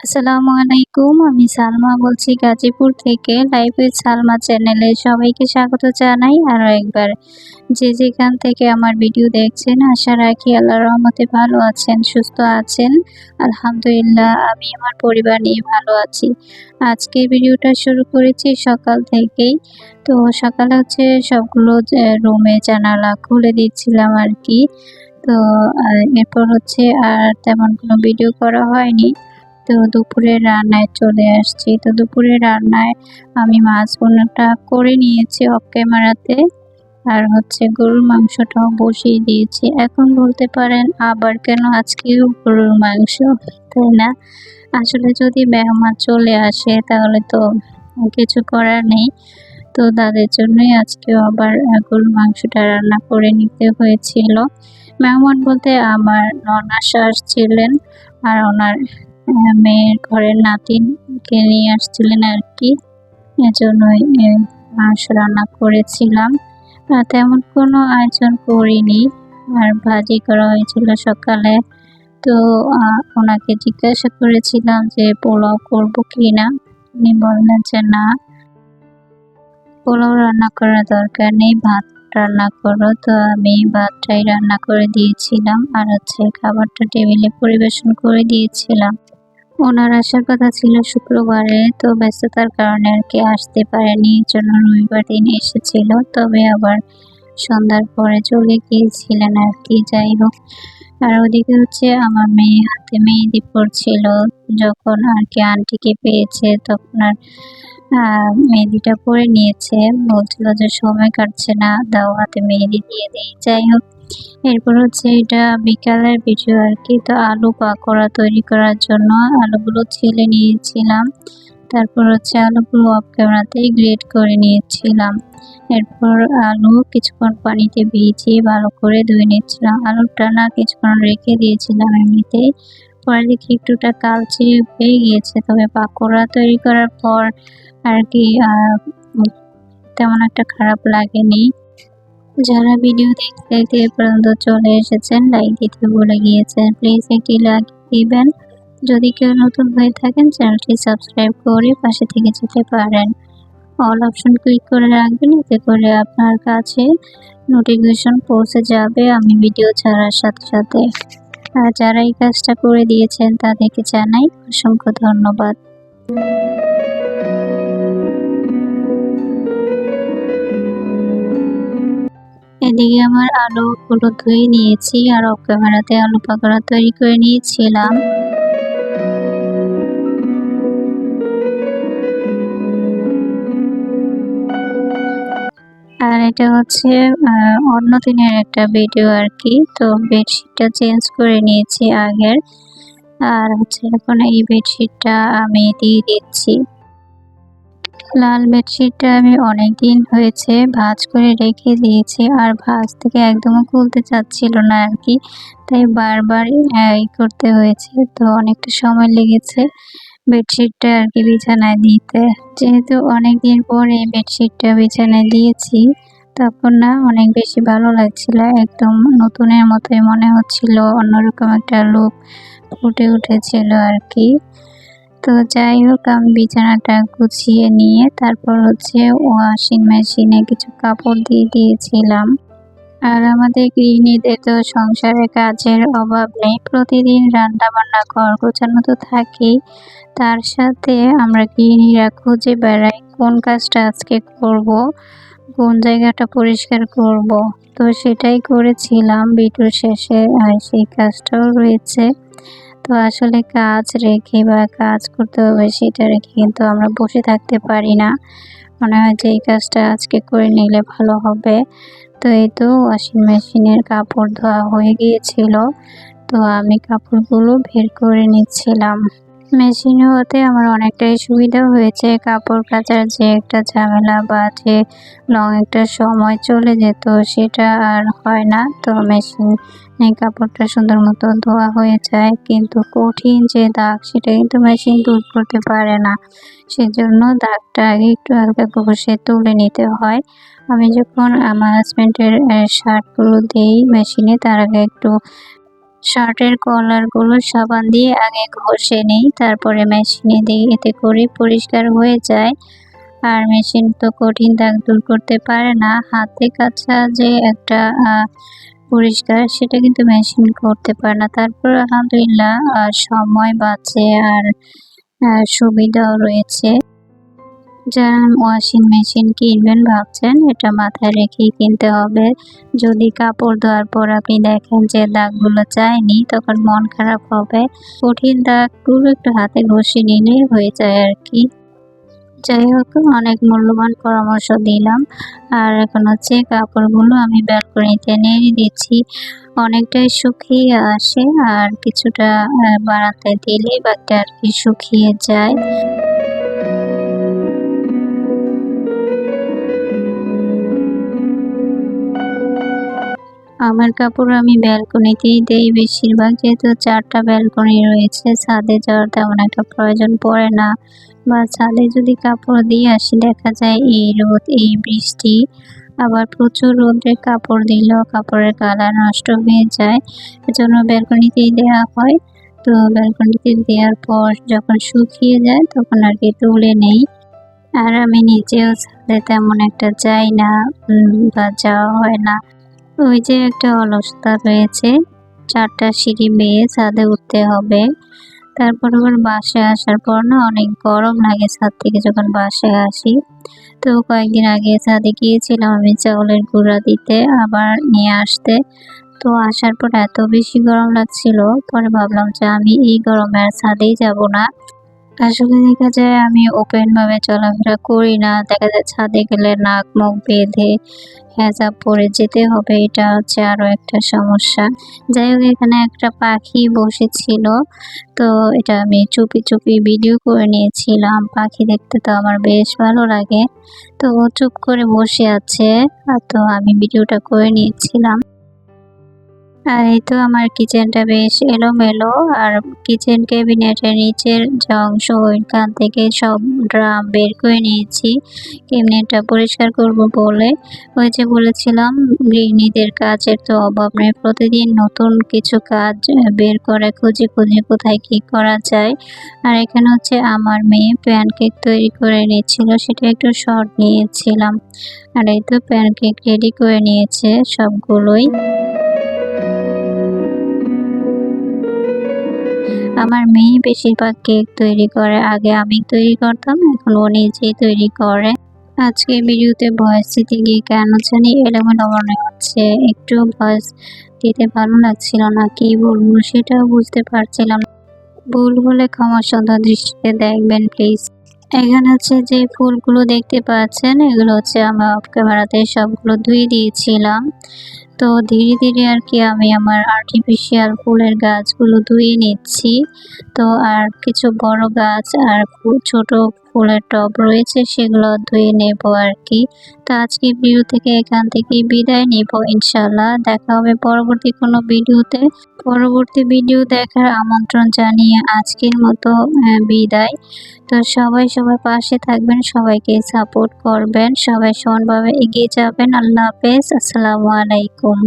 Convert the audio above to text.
আসসালামু আলাইকুম। আমি সালমা বলছি গাজীপুর থেকে। লাইফ উইথ সালমা চ্যানেলে সবাইকে স্বাগত জানাই আরও একবার। যে যেখান থেকে আমার ভিডিও দেখছেন আশা রাখি আল্লাহর রহমতে ভালো আছেন, সুস্থ আছেন। আলহামদুলিল্লাহ আমি আমার পরিবার নিয়ে ভালো আছি। আজকে ভিডিওটা শুরু করেছি সকাল থেকেই। তো সকালে সবগুলো রুমে জানালা খুলে দিচ্ছিলাম আরকি। তো এরপর আর তেমন কোনো ভিডিও করা হয়নি। তো দুপুরের রান্নায় চলে আসছি। তো দুপুরের রান্নায় আমি মাছ ভুনাটা করে নিয়েছি অফ ক্যামেরাতে। আর গরুর মাংসটাও বসিয়ে দিয়েছি। এখন বলতে পারেন আবার কেন আজকেও গরুর মাংস, তাই না? আসলে যদি মেহমান চলে আসে তাহলে তো কিছু করার নেই। তো তাদের জন্যই আজকেও আবার গরুর মাংসটা রান্না করে নিতে হয়েছিল। মেহমান বলতে আমার ননাসা আসছিলেন আর ওনার মেয়ের ঘরের নাতিনকে নিয়ে আসছিলেন আরকি। এজন্যই মাংস রান্না করেছিলাম। তেমন কোনো আয়োজন করিনি। আর ভাজি করা হয়েছিল সকালে। তো ওনাকে জিজ্ঞাসা করেছিলাম যে পোলাও করব কিনা? উনি বললেন যে না, পোলাও রান্না করার দরকার নেই, ভাত রান্না করো। তো আমি ভাতটাই রান্না করে দিয়েছিলাম আর খাবারটা টেবিলে পরিবেশন করে দিয়েছিলাম। ওনার আসার কথা ছিল শুক্রবারে, তো ব্যস্ততার কারণে আরকি আসতে পারেনি। এজন্য রবিবার দিন এসেছিল। তবে আবার সন্ধ্যার পরে চলে গিয়েছিলেন আরকি। যাই হোক, আর ওদিকে আমার মেয়ে হাতে মেহেদি পড়ছিল। যখন আরকি আন্টিকে পেয়েছে তখন আর মেহেদিটা পরে নিয়েছে। বলছিল যে সময় কাটছে না, দাও হাতে মেহেদি দিয়ে দেই। যাই হোক, এরপর এটা বিকালের ভিডিও আরকি। তো আলু পাকোড়া তৈরি করার জন্য আলুগুলো ছিলে নিয়েছিলাম। তারপর আলুগুলো অফ ক্যামেরাতেই গ্রেট করে নিয়েছিলাম। এরপর আলু কিছুক্ষণ পানিতে ভিজিয়ে ভালো করে ধুয়ে নিচ্ছিলাম। আলুটা না কিছুক্ষণ রেখে দিয়েছিলাম এমনিতেই। পরে দেখি একটুটা কালচে হয়ে গিয়েছে। তবে পাকোড়া তৈরি করার পর আরকি তেমন একটা খারাপ লাগেনি। যারা ভিডিও দেখতে দেখতে এ পর্যন্ত চলে এসেছেন, লাইক দিতে ভুলে গিয়েছেন, প্লিজ একটি লাইক দিবেন। যদি কেউ নতুন হয়ে থাকেন চ্যানেলটি সাবস্ক্রাইব করে পাশে থেকে যেতে পারেন। অল অপশন ক্লিক করে রাখবেন, এতে করে আপনার কাছে নোটিফিকেশন পৌঁছে যাবে আমি ভিডিও ছাড়ার সাথে সাথে। আর যারা এই কাজটা করে দিয়েছেন তাদেরকে জানাই অসংখ্য ধন্যবাদ। এদিকে আমার আলুগুলো ধুয়ে নিয়েছি আর অফ ক্যামেরাতে আলু পাকোড়া তৈরি করে নিয়েছিলাম। আর এটা অন্য দিনের একটা ভিডিও আরকি। তো বেডশিটটা চেঞ্জ করে নিয়েছি আগের। আর এখন এই বেডশিটটা আমি দিয়ে দিচ্ছি। লাল বেডশিটটা আমি অনেকদিন হয়েছে ভাঁজ করে রেখে দিয়েছি। আর ভাঁজ থেকে একদমও খুলতে চাচ্ছিল না আরকি। তাই বারবার করতে হয়েছে। তো অনেকটা সময় লেগেছে বেডশিটটা আরকি বিছানায় দিতে। যেহেতু অনেকদিন পরে বেডশিটটা বিছানায় দিয়েছি, তখন না অনেক বেশি ভালো লাগছিল। একদম নতুনের মতোই মনে হচ্ছিল। অন্যরকম একটা লুক ফুটে উঠেছিল আরকি। তো যাই হোক, আমি বিছানাটা গুছিয়ে নিয়ে তারপর ওয়াশিং মেশিনে কিছু কাপড় দিয়ে দিয়েছিলাম। আর আমাদের গৃহিণীদের তো সংসারে কাজের অভাব নেই। প্রতিদিন রান্নাবান্না ঘর গোছানো তো থাকেই। তার সাথে আমরা গৃহিণীরা খুঁজে বেড়াই কোন কাজটা আজকে করব, কোন জায়গাটা পরিষ্কার করব। তো সেটাই করেছিলাম ভিডিওর শেষে। আর সেই কাজটাও রয়েছে। তো আসলে কাজ রেখে বা কাজ করতে হবে সেটা রেখে কিন্তু আমরা বসে থাকতে পারি না। মনে হয় যে এই কাজটা আজকে করে নিলে ভালো হবে। তো এই তো ওয়াশিং মেশিনের কাপড় ধোয়া হয়ে গিয়েছিল। তো আমি কাপড়গুলো বের করে নিচ্ছিলাম। মেশিনে হতে আমার অনেকটাই সুবিধা হয়েছে। কাপড় কাচার যে একটা ঝামেলা বা যে লং একটা সময় চলে যেত সেটা আর হয় না। তো মেশিনে কাপড়টা সুন্দর মতো ধোয়া হয়ে যায়। কিন্তু কঠিন যে দাগ সেটা কিন্তু মেশিন দূর করতে পারে না। সেজন্য দাগটা আগে একটু হালকা ঘষে তুলে নিতে হয়। আমি যখন আমার হাজব্যান্ডের শার্টগুলো দেই মেশিনে, তার আগে একটু শার্টের কলারগুলো সাবান দিয়ে আগে ঘষে নিই, তারপরে মেশিনে দিই, এতে করে পরিষ্কার হয়ে যায়। আর মেশিন তো কঠিন দাগ দূর করতে পারে না, হাতে কাছা যে একটা পরিষ্কার সেটা কিন্তু মেশিন করতে পারে না। তারপর আলহামদুলিল্লাহ সময় বাঁচে আর সুবিধাও রয়েছে। যারা ওয়াশিং মেশিন কিনবেন ভাবছেন, এটা মাথায় রেখেই কিনতে হবে। যদি কাপড় ধোয়ার পর আপনি দেখেন যে দাগগুলো যায়নি, তখন মন খারাপ হবে। কঠিন দাগগুলো একটু হাতে ঘষে নিলেই হয়ে যায় আর কি। যাই হোক, অনেক মূল্যবান পরামর্শ দিলাম। আর এখন হচ্ছে কাপড়গুলো আমি ব্যালকনিতে নেড়ে দিচ্ছি। অনেকটাই শুকিয়ে আসে আর কিছুটা বারান্দায় দিলেই বাকিটা আর কি শুকিয়ে যায়। আমার কাপড় আমি ব্যালকনিতেই দেই বেশিরভাগ, যেহেতু ৪ টা ব্যালকনি রয়েছে, ছাদে যাওয়ার তেমন একটা প্রয়োজন পড়ে না। বা ছাদে যদি কাপড় দিয়ে আসি, দেখা যায় এই রোদ, এই বৃষ্টি, আবার প্রচুর রোদে কাপড় দিলেও কাপড়ের কালার নষ্ট হয়ে যায়। এজন্য ব্যালকনিতেই দেওয়া হয়। তো ব্যালকনিতে দেওয়ার পর যখন শুকিয়ে যায় তখন আর কি তুলে নেই। আর আমি নিজেও ছাদে তেমন একটা যাই না, বা যাওয়া হয় না। ওই যে একটা অলসতা রয়েছে, ৪ টা সিঁড়ি বেয়ে ছাদে উঠতে হবে। তারপর আবার বাসায় আসার পর না অনেক গরম লাগে ছাদ থেকে যখন বাসায় আসি। তো কয়েকদিন আগে ছাদে গিয়েছিলাম আমি চাউলের গুঁড়া দিতে, আবার নিয়ে আসতে। তো আসার পর এত বেশি গরম লাগছিল, পরে ভাবলাম যে আমি এই গরমে আর ছাদেই যাব না। আসলে দেখা যায় আমি ওপেন ভাবে চলাফেরা করি না। দেখা যায় ছাদে গেলে নাক মুখ বেঁধে হেজাব পরে যেতে হবে, এটা হচ্ছে আরো একটা সমস্যা। যাই হোক, এখানে একটা পাখি বসেছিল, তো এটা আমি চুপি চুপি ভিডিও করে নিয়েছিলাম। পাখি দেখতে তো আমার বেশ ভালো লাগে। তো ও চুপ করে বসে আছে, তো আমি ভিডিওটা করে নিয়েছিলাম। আর এই তো আমার কিচেনটা বেশ এলোমেলো। আর কিচেন ক্যাবিনেটের নিচের যে অংশ, ওইখান থেকে সব ড্রাম বের করে নিয়েছি ক্যাবিনেটটা পরিষ্কার করব বলে। ওই যে বলেছিলাম, গৃহিণীদের কাজের তো অভাব নেই, প্রতিদিন নতুন কিছু কাজ বের করে খুঁজে খুঁজে কোথায় কি করা যায়। আর এখানে হচ্ছে আমার মেয়ে প্যানকেক তৈরি করে নিচ্ছিল, সেটা একটু শর্ট নিয়েছিলাম। আর এই তো প্যানকেক রেডি করে নিয়েছে সবগুলোই। আমার মেয়ে বেশিরভাগ কেক তৈরি করে, আগে আমি তৈরি করতাম, এখন ও নিজেই তৈরি করে। আজকে ভিডিওতে ভয়েস দিতে গিয়ে কেন জানি এলোমেলো মনে হচ্ছে, একটু ভয়েস দিতে ভালো লাগছিল না, কি বলবো সেটাও বুঝতে পারছিলাম না। ভুল হলে ক্ষমা সুন্দর দৃষ্টিতে দেখবেন প্লিজ। এখানে হচ্ছে যে ফুলগুলো দেখতে পাচ্ছেন, এগুলো হচ্ছে আমার অফ ক্যামেরাতে সবগুলো ধুয়ে দিয়েছিলাম। তো ধীরে ধীরে আর কি আমি আমার আর্টিফিশিয়াল ফুলের গাছগুলো ধুয়ে নিচ্ছি। তো আর কিছু বড় গাছ আর ছোট ফুলের টব রয়েছে, সেগুলো ধুয়ে নেব আর কি। তো আজকে ভিডিও থেকে এখান থেকেই বিদায় নেব ইনশাল্লাহ। দেখা হবে পরবর্তী কোনো ভিডিওতে। পরবর্তী ভিডিও দেখার আমন্ত্রণ জানিয়ে আজকের মতো বিদায়। তো সবাই সবার পাশে থাকবেন, সবাইকে সাপোর্ট করবেন, সবাই সমানভাবে এগিয়ে যাবেন। আল্লাহ হাফেজ, আসসালামু আলাইকুম।